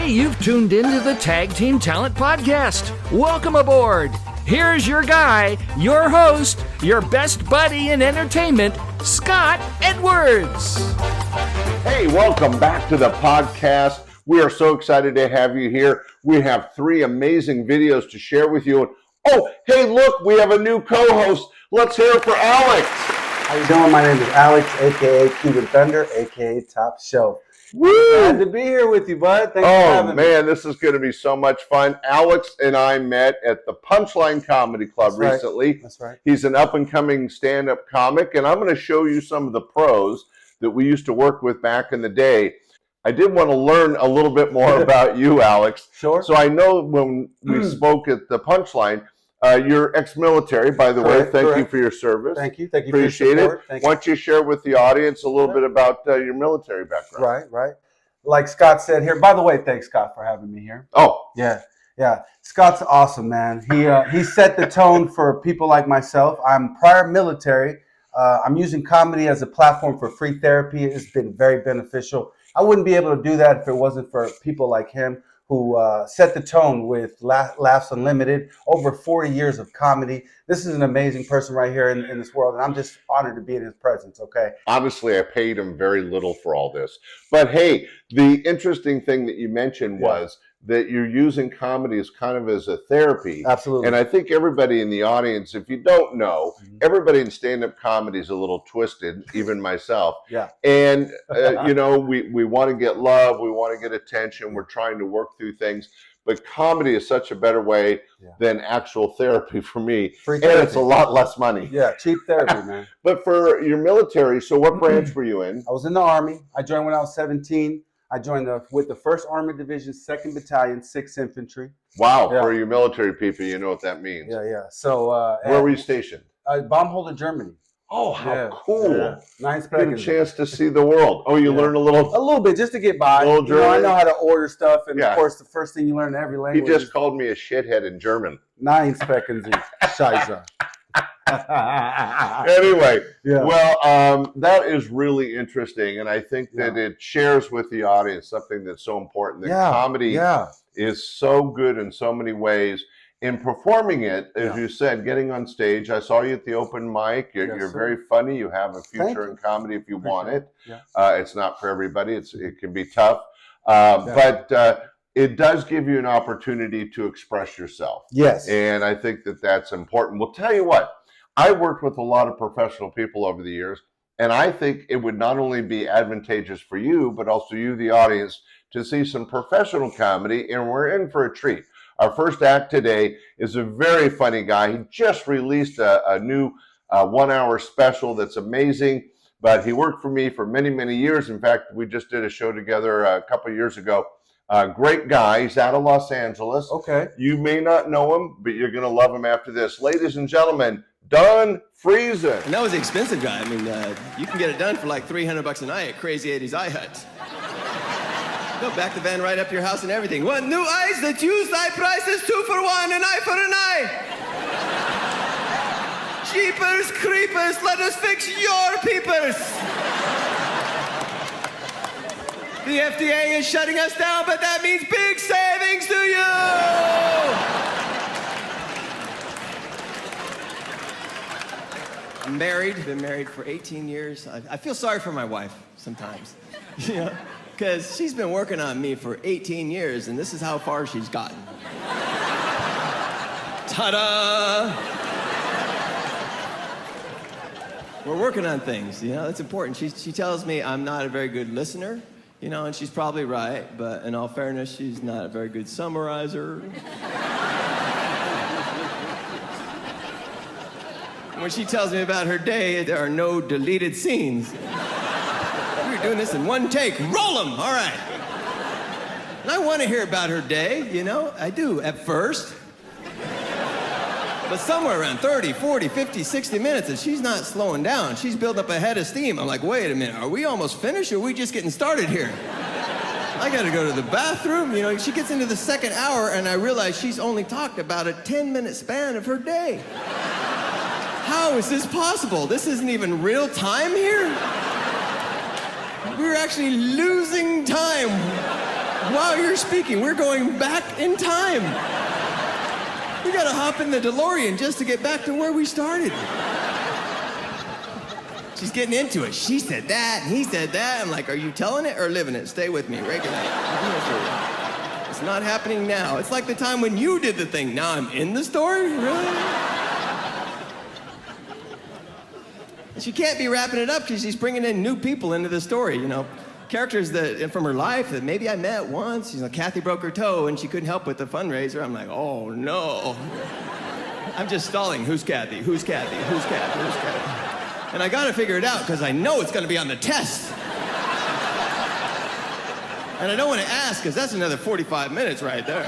Hey, you've tuned into the Tag Team Talent Podcast. Welcome aboard. Here's your guy, your host, your best buddy in entertainment, Scott Edwards. Hey, welcome back to the podcast. We are so excited to have you here. We have 3 amazing videos to share with you. Oh, hey, look, we have a new co-host. Let's hear it for Alex. How you doing? My name is Alex, a.k.a. Cuban Thunder, a.k.a. Top Shelf. Woo! Glad to be here with you, bud. Thanks for having me. Oh, man, this is going to be so much fun. Alex and I met at the Punchline Comedy Club recently. That's right. He's an up-and-coming stand-up comic, and I'm going to show you some of the pros that we used to work with back in the day. I did want to learn a little bit more about you, Alex. Sure. So I know when we spoke at the Punchline, you're ex-military, by the way. Thank you for your service. Thank you. Thank you Appreciate for your it. Why don't you share with the audience a little bit about your military background? Right. Like Scott said here. By the way, thanks, Scott, for having me here. Oh. Yeah. Scott's awesome, man. He set the tone for people like myself. I'm prior military. I'm using comedy as a platform for free therapy. It's been very beneficial. I wouldn't be able to do that if it wasn't for people like him who set the tone with Laughs Unlimited, over 40 years of comedy. This is an amazing person right here in this world, and I'm just honored to be in his presence, okay? Honestly, I paid him very little for all this. But hey, the interesting thing that you mentioned was that you're using comedy as kind of as a therapy. Absolutely. And I think everybody in the audience, if you don't know, everybody in stand-up comedy is a little twisted, even myself. Yeah. And, we want to get love, we want to get attention, we're trying to work through things. But comedy is such a better way than actual therapy for me. Free therapy. And it's a lot less money. Yeah, cheap therapy, man. But for your military, so what branch were you in? I was in the Army. I joined when I was 17. I joined with the 1st Armored Division, 2nd Battalion, 6th Infantry. Wow, for you military people, you know what that means. Yeah. So where were you stationed? Baumholder, Germany. Oh, how cool. Yeah. Nice Get a chance to see the world. Oh, you learned a little bit just to get by. I know how to order stuff, and of course, the first thing you learn in every language. He just called me a shithead in German. Nine seconds. Scheiße. Anyway, well, that is really interesting, and I think that it shares with the audience something that's so important, that comedy is so good in so many ways. In performing it, as you said, getting on stage, I saw you at the open mic. You're very funny. You have a future in comedy if you want it. It's not for everybody. It can be tough, but it does give you an opportunity to express yourself. Yes. And I think that that's important. Well, tell you what, I worked with a lot of professional people over the years, and I think it would not only be advantageous for you, but also you, the audience, to see some professional comedy, and we're in for a treat. Our first act today is a very funny guy. He just released a new 1-hour special that's amazing, but he worked for me for many, many years. In fact, we just did a show together a couple of years ago. Great guy. He's out of Los Angeles. Okay. You may not know him, but you're going to love him after this. Ladies and gentlemen, Don Friesen. And that was the expensive guy. I mean, you can get it done for like $300 a night at Crazy 80s Eye Hut. Go back the van right up to your house and everything. One new eyes that use thy prices 2 for 1, an eye for an eye. Jeepers creepers, let us fix your peepers. The FDA is shutting us down, but that means big savings to you. I'm married, been married for 18 years. I feel sorry for my wife sometimes, because she's been working on me for 18 years, and this is how far she's gotten. Ta-da! We're working on things, that's important. She tells me I'm not a very good listener, and she's probably right, but in all fairness, she's not a very good summarizer. When she tells me about her day, there are no deleted scenes. We're doing this in one take. Roll them! All right. And I want to hear about her day, I do at first. But somewhere around 30, 40, 50, 60 minutes, and she's not slowing down. She's building up a head of steam. I'm like, wait a minute, are we almost finished, or are we just getting started here? I gotta go to the bathroom. She gets into the 2nd hour, and I realize she's only talked about a 10-minute span of her day. How is this possible? This isn't even real time here? We're actually losing time. Wow, While you're speaking, we're going back in time. We gotta hop in the DeLorean just to get back to where we started. She's getting into it. She said that, and he said that. I'm like, are you telling it or living it? Stay with me, regulate. I'm here for you. It's not happening now. It's like the time when you did the thing. Now I'm in the story? Really? And she can't be wrapping it up because she's bringing in new people into the story, you know. Characters that from her life that maybe I met once. You know, Kathy broke her toe and she couldn't help with the fundraiser. I'm like, oh no. I'm just stalling. Who's Kathy? Who's Kathy? Who's Kathy? Who's Kathy? And I gotta figure it out because I know it's gonna be on the test. And I don't want to ask because that's another 45 minutes right there.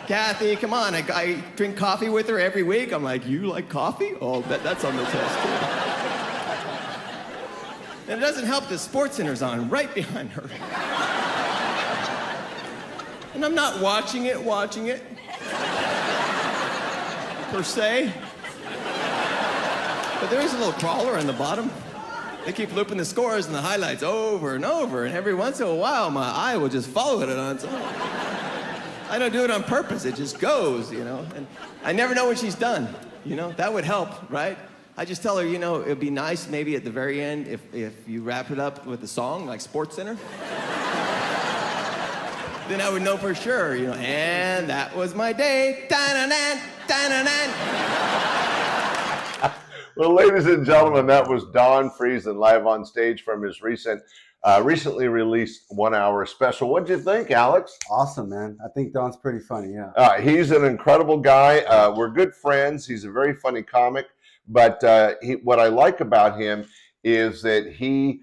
Kathy, come on, I drink coffee with her every week. I'm like, you like coffee? Oh, that's on the test too. And it doesn't help the Sports Center's on right behind her. And I'm not watching it, per se. But there is a little crawler on the bottom. They keep looping the scores and the highlights over and over, and every once in a while, my eye will just follow it on its own. I don't do it on purpose, it just goes, you know? And I never know when she's done, you know? That would help, right? I just tell her, you know, it'd be nice maybe at the very end if you wrap it up with a song like Sports Center. Then I would know for sure, you know, and that was my day. Da-na-na, da-na-na. Well, ladies and gentlemen, that was Don Friesen live on stage from his recently released 1 hour special. What'd you think, Alex? Awesome, man. I think Don's pretty funny, yeah. He's an incredible guy. We're good friends. He's a very funny comic. But what I like about him is that he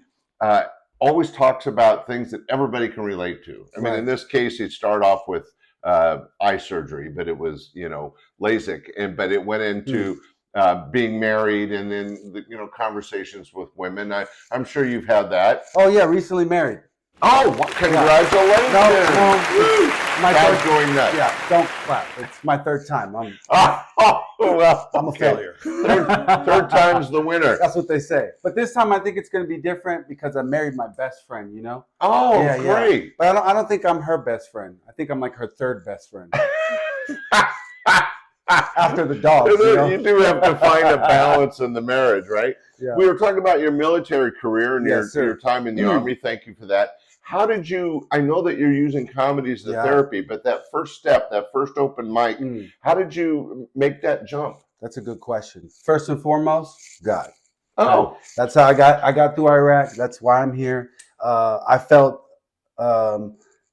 always talks about things that everybody can relate to. I mean, in this case, he'd start off with eye surgery, but it was, you know, LASIK. But it went into being married and then, you know, conversations with women. I'm sure you've had that. Oh, yeah, recently married. Oh, congratulations. No, my How's third, going nuts? Yeah, don't clap. It's my third time. Well, I'm a failure. Third time's the winner. That's what they say. But this time I think it's going to be different because I married my best friend, you know? Oh, yeah, great. Yeah. But I don't think I'm her best friend. I think I'm like her third best friend. After the dogs, you know? You do have to find a balance in the marriage, right? Yeah. We were talking about your military career and Yes, your time in the Army. Thank you for that. How did you, I know that you're using comedy as a therapy, but that first step, that first open mic, how did you make that jump? That's a good question. First and foremost, God. Oh. That's how I got through Iraq. That's why I'm here. I felt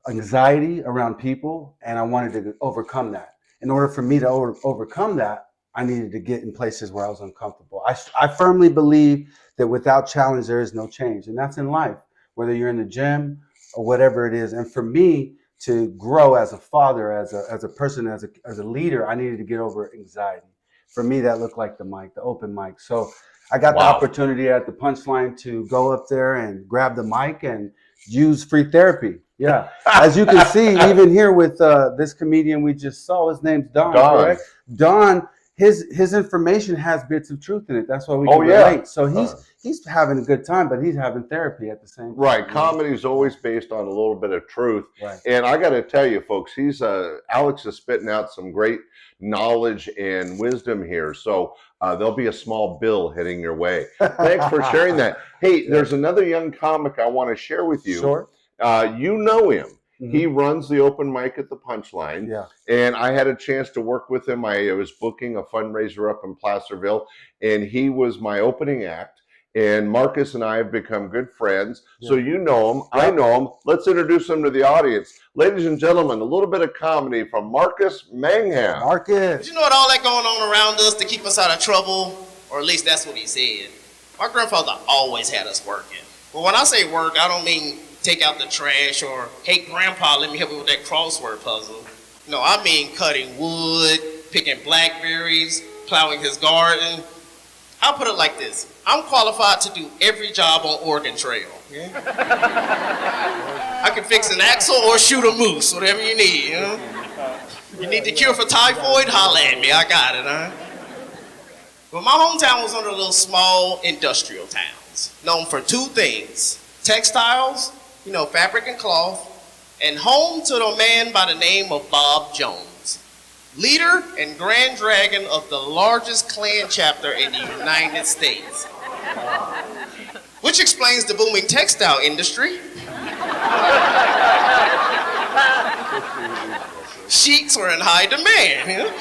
anxiety around people, and I wanted to overcome that. In order for me to overcome that, I needed to get in places where I was uncomfortable. I firmly believe that without challenge, there is no change. And that's in life, whether you're in the gym or whatever it is. And for me to grow as a father, as a person, as a leader, I needed to get over anxiety. For me, that looked like the mic, the open mic. So I got the opportunity at the Punchline to go up there and grab the mic and use free therapy. Yeah. As you can see, even here with this comedian we just saw, his name's Don. Correct? Don, his information has bits of truth in it. That's why we can relate. So he's having a good time, but he's having therapy at the same time. Right. Comedy is always based on a little bit of truth. Right. And I got to tell you, folks, Alex is spitting out some great knowledge and wisdom here. So there'll be a small bill heading your way. Thanks for sharing that. Hey, there's another young comic I want to share with you. Sure. You know him. Mm-hmm. He runs the open mic at the Punchline. Yeah. And I had a chance to work with him. I was booking a fundraiser up in Placerville, and he was my opening act. And Marcus and I have become good friends. Yeah. So you know him. Yeah. I know him. Let's introduce him to the audience. Ladies and gentlemen, a little bit of comedy from Marcus Mangham. Marcus. You know what all that going on around us to keep us out of trouble? Or at least that's what he said. My grandfather always had us working. Well, when I say work, I don't mean take out the trash or, hey, grandpa, let me help you with that crossword puzzle. No, I mean cutting wood, picking blackberries, plowing his garden. I'll put it like this. I'm qualified to do every job on Oregon Trail. Okay? I can fix an axle or shoot a moose, whatever you need, you know? You need the cure for typhoid? Holla at me, I got it, huh? Well, my hometown was one of the little small industrial towns, known for two things: textiles, you know, fabric and cloth, and home to the man by the name of Bob Jones, leader and grand dragon of the largest Klan chapter in the United States. Which explains the booming textile industry. Sheets were in high demand, you know?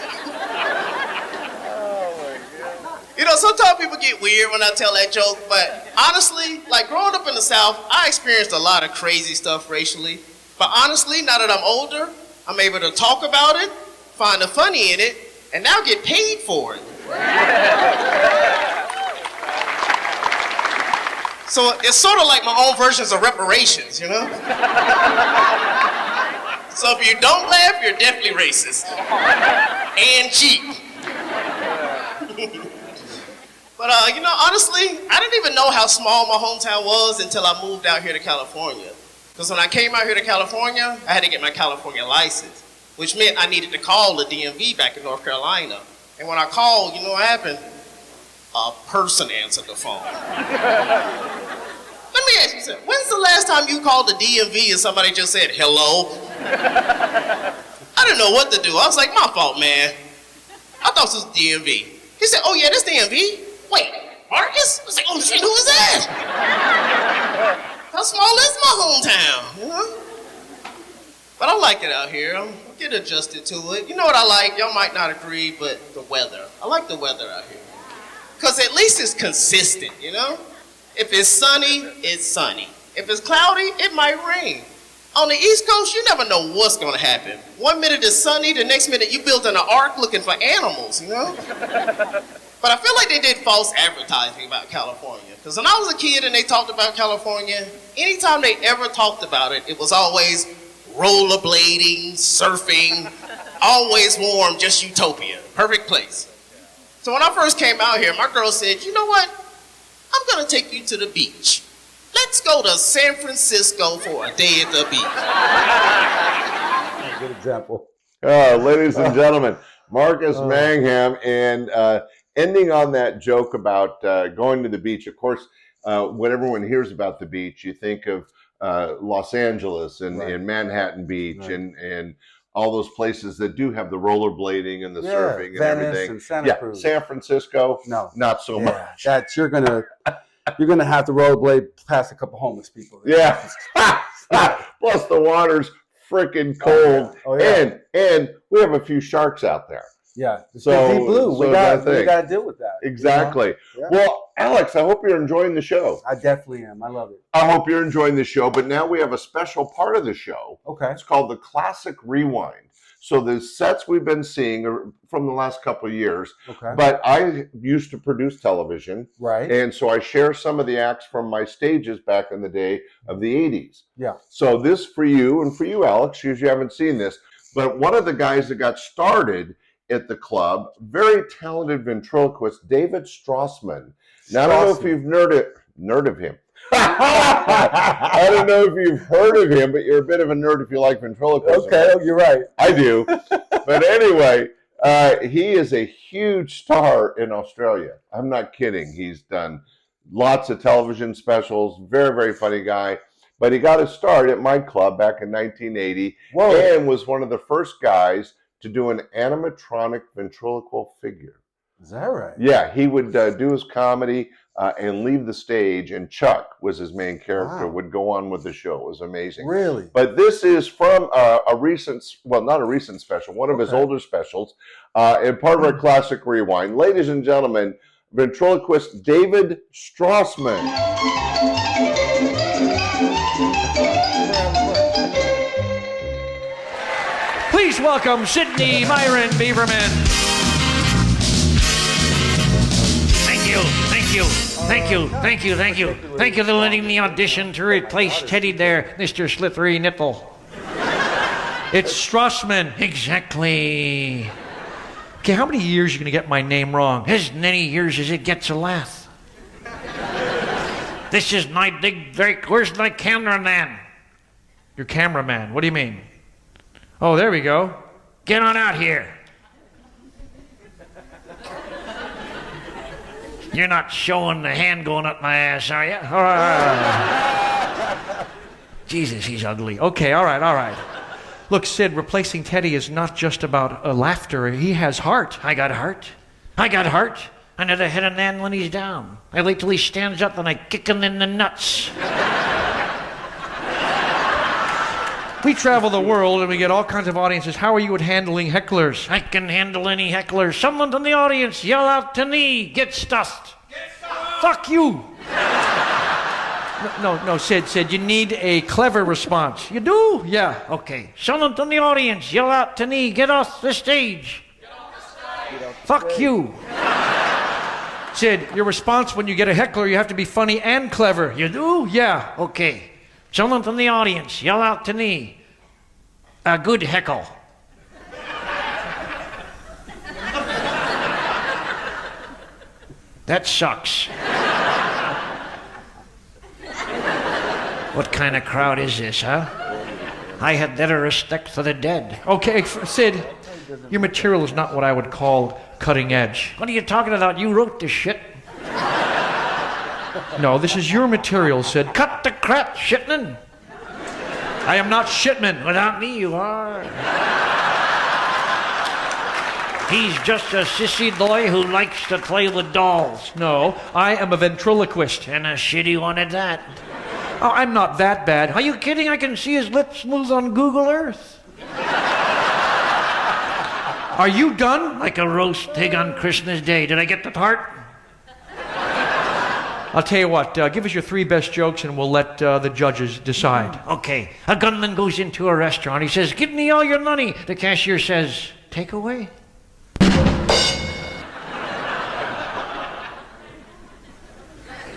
You know, sometimes people get weird when I tell that joke, but honestly, like growing up in the South, I experienced a lot of crazy stuff racially. But honestly, now that I'm older, I'm able to talk about it, find the funny in it, and now get paid for it. So it's sort of like my own versions of reparations, you know? So if you don't laugh, you're definitely racist. And cheap. But, you know, honestly, I didn't even know how small my hometown was until I moved out here to California. Because when I came out here to California, I had to get my California license, which meant I needed to call the DMV back in North Carolina. And when I called, you know what happened? A person answered the phone. Let me ask you something. When's the last time you called the DMV and somebody just said, hello? I didn't know what to do. I was like, my fault, man. I thought this was DMV. He said, oh yeah, this DMV. Wait, Marcus? I was like, oh shit, who is that? How small is my hometown, you know? But I like it out here. I'm getting adjusted to it. You know what I like? Y'all might not agree, but the weather. I like the weather out here. Because at least it's consistent, you know? If it's sunny, it's sunny. If it's cloudy, it might rain. On the East Coast, you never know what's gonna happen. 1 minute it's sunny, the next minute you building an ark looking for animals, you know? But I feel like they did false advertising about California. Because when I was a kid and they talked about California, anytime they ever talked about it, it was always rollerblading, surfing, always warm, just utopia. Perfect place. So when I first came out here, my girl said, you know what? I'm gonna take you to the beach. Let's go to San Francisco for a day at the beach. Good example. Ladies and gentlemen, Marcus Mangham, and ending on that joke about going to the beach. Of course, when everyone hears about the beach, you think of Los Angeles and Manhattan Beach, right, and all those places that do have the rollerblading and the surfing and Venice everything. And Santa Cruz. San Francisco, no, not so much. That you're gonna have to rollerblade past a couple homeless people. Yeah. Plus the water's freaking cold. Oh, yeah. And we have a few sharks out there. Yeah. So deep blue. We got to deal with that. Exactly. You know? Well, Alex, I hope you're enjoying the show. I definitely am. I love it. I hope you're enjoying the show, but now we have a special part of the show. Okay. It's called the Classic Rewind. So the sets we've been seeing are from the last couple of years, Okay. but I used to produce television. Right. And so I share some of the acts from my stages back in the day of the 80s. Yeah. So this for you and for you, Alex, because you haven't seen this, but one of the guys that got started at the club, very talented ventriloquist, David Strassman. Now, I don't know if you've nerd of him. I don't know if you've heard of him, but you're a bit of a nerd if you like ventriloquism. Okay, you're right. I do. But anyway, he is a huge star in Australia. I'm not kidding. He's done lots of television specials, very, very funny guy. But he got his start at my club back in 1980. Whoa. And was one of the first guys to do an animatronic ventriloquial figure. Is that right? Yeah, he would do his comedy and leave the stage, and Chuck was his main character, would go on with the show. It was amazing. Really? But this is from a recent, well, not a recent special, one of his older specials, and part of our Classic Rewind. Ladies and gentlemen, ventriloquist David Strassman. Please welcome Sidney Myron Beaverman. Thank you, thank you, thank you, thank you, thank you. Thank you for letting me audition to replace Teddy there, Mr. Slippery Nipple. It's Strassman, exactly. Okay, how many years are you going to get my name wrong? As many years as it gets a laugh. This is my big break. Where's my cameraman? Your cameraman, what do you mean? Oh, there we go. Get on out here. You're not showing the hand going up my ass, are you? Jesus, he's ugly. Okay, all right. Look, Sid, replacing Teddy is not just about laughter. He has heart. I got heart. I never hit a man when he's down. I wait till he stands up and I kick him in the nuts. We travel the world and we get all kinds of audiences. How are you at handling hecklers? I can handle any hecklers. Someone from the audience yell out to me, get stuffed. Fuck you. No, Sid, you need a clever response. You do? Yeah, okay. Someone from the audience yell out to me, get off the stage. Fuck you. Sid, your response when you get a heckler, you have to be funny and clever. You do? Yeah, okay. Someone from the audience yell out to me, a good heckle. That sucks. What kind of crowd is this, huh? I had better respect for the dead. Okay, Sid, your material is not what I would call cutting edge. What are you talking about? You wrote this shit. No, this is your material, Sid. Cut the crap, Shipman. I am not Shipman. Without me, you are. He's just a sissy boy who likes to play with dolls. No, I am a ventriloquist. And a shitty one at that. Oh, I'm not that bad. Are you kidding? I can see his lips move on Google Earth. Are you done? Like a roast pig on Christmas Day. Did I get the part? I'll tell you what, give us your 3 best jokes and we'll let the judges decide. Okay. A gunman goes into a restaurant. He says, give me all your money. The cashier says, take away.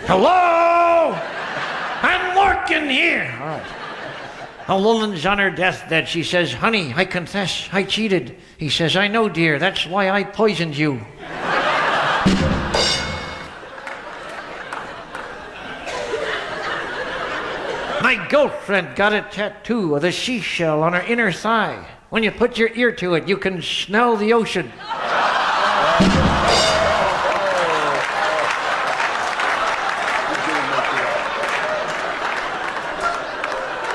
Hello? I'm working here. All right. A woman's on her deathbed. She says, honey, I confess, I cheated. He says, I know, dear. That's why I poisoned you. My girlfriend got a tattoo of the seashell on her inner thigh. When you put your ear to it, you can smell the ocean.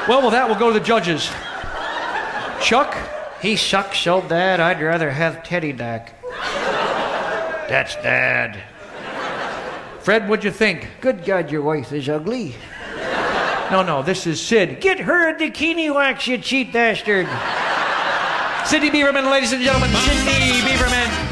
Well, with that, we'll go to the judges. Chuck, he sucks so bad, I'd rather have Teddy back. That's bad. Fred, what'd you think? Good God, your wife is ugly. No, this is Sid. Get her a bikini wax, you cheap bastard. Sidney Beaverman, ladies and gentlemen, Sidney Beaverman.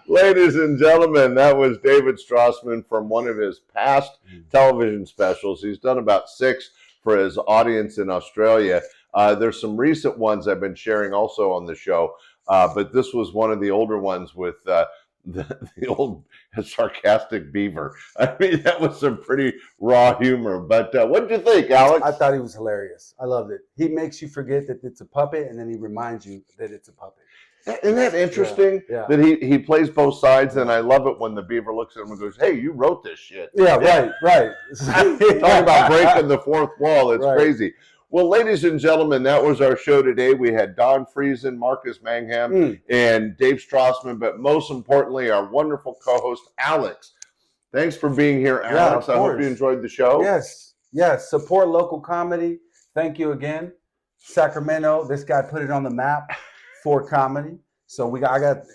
Ladies and gentlemen, that was David Strassman from one of his past television specials. He's done about 6 for his audience in Australia. There's some recent ones I've been sharing also on the show, but this was one of the older ones with the old sarcastic beaver. I mean, that was some pretty raw humor. But what did you think, Alex? I thought he was hilarious. I loved it. He makes you forget that it's a puppet, and then he reminds you that it's a puppet. Isn't that interesting? Yeah. That he plays both sides, and I love it when the beaver looks at him and goes, hey, you wrote this shit. Yeah, right. Talking about breaking the fourth wall. It's right. Crazy. Well, ladies and gentlemen, that was our show today. We had Don Friesen, Marcus Mangham, and Dave Strassman, but most importantly, our wonderful co-host, Alex. Thanks for being here, Alex. I hope you enjoyed the show. Yes. Support local comedy. Thank you again. Sacramento, this guy put it on the map for comedy. So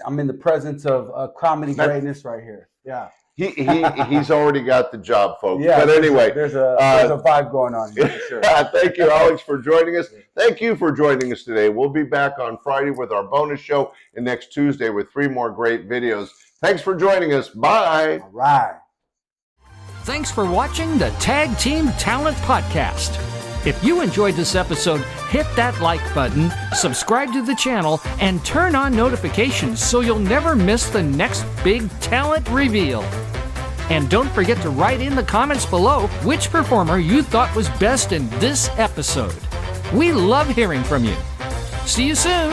I'm in the presence of comedy greatness right here. Yeah. He's already got the job, folks. Yeah, but anyway, there's a vibe going on here for sure. Thank you, Alex, for joining us. Thank you for joining us today. We'll be back on Friday with our bonus show and next Tuesday with 3 more great videos. Thanks for joining us. Bye. All right. Thanks for watching the Tag Team Talent Podcast. If you enjoyed this episode, hit that like button, subscribe to the channel, and turn on notifications so you'll never miss the next big talent reveal. And don't forget to write in the comments below which performer you thought was best in this episode. We love hearing from you. See you soon!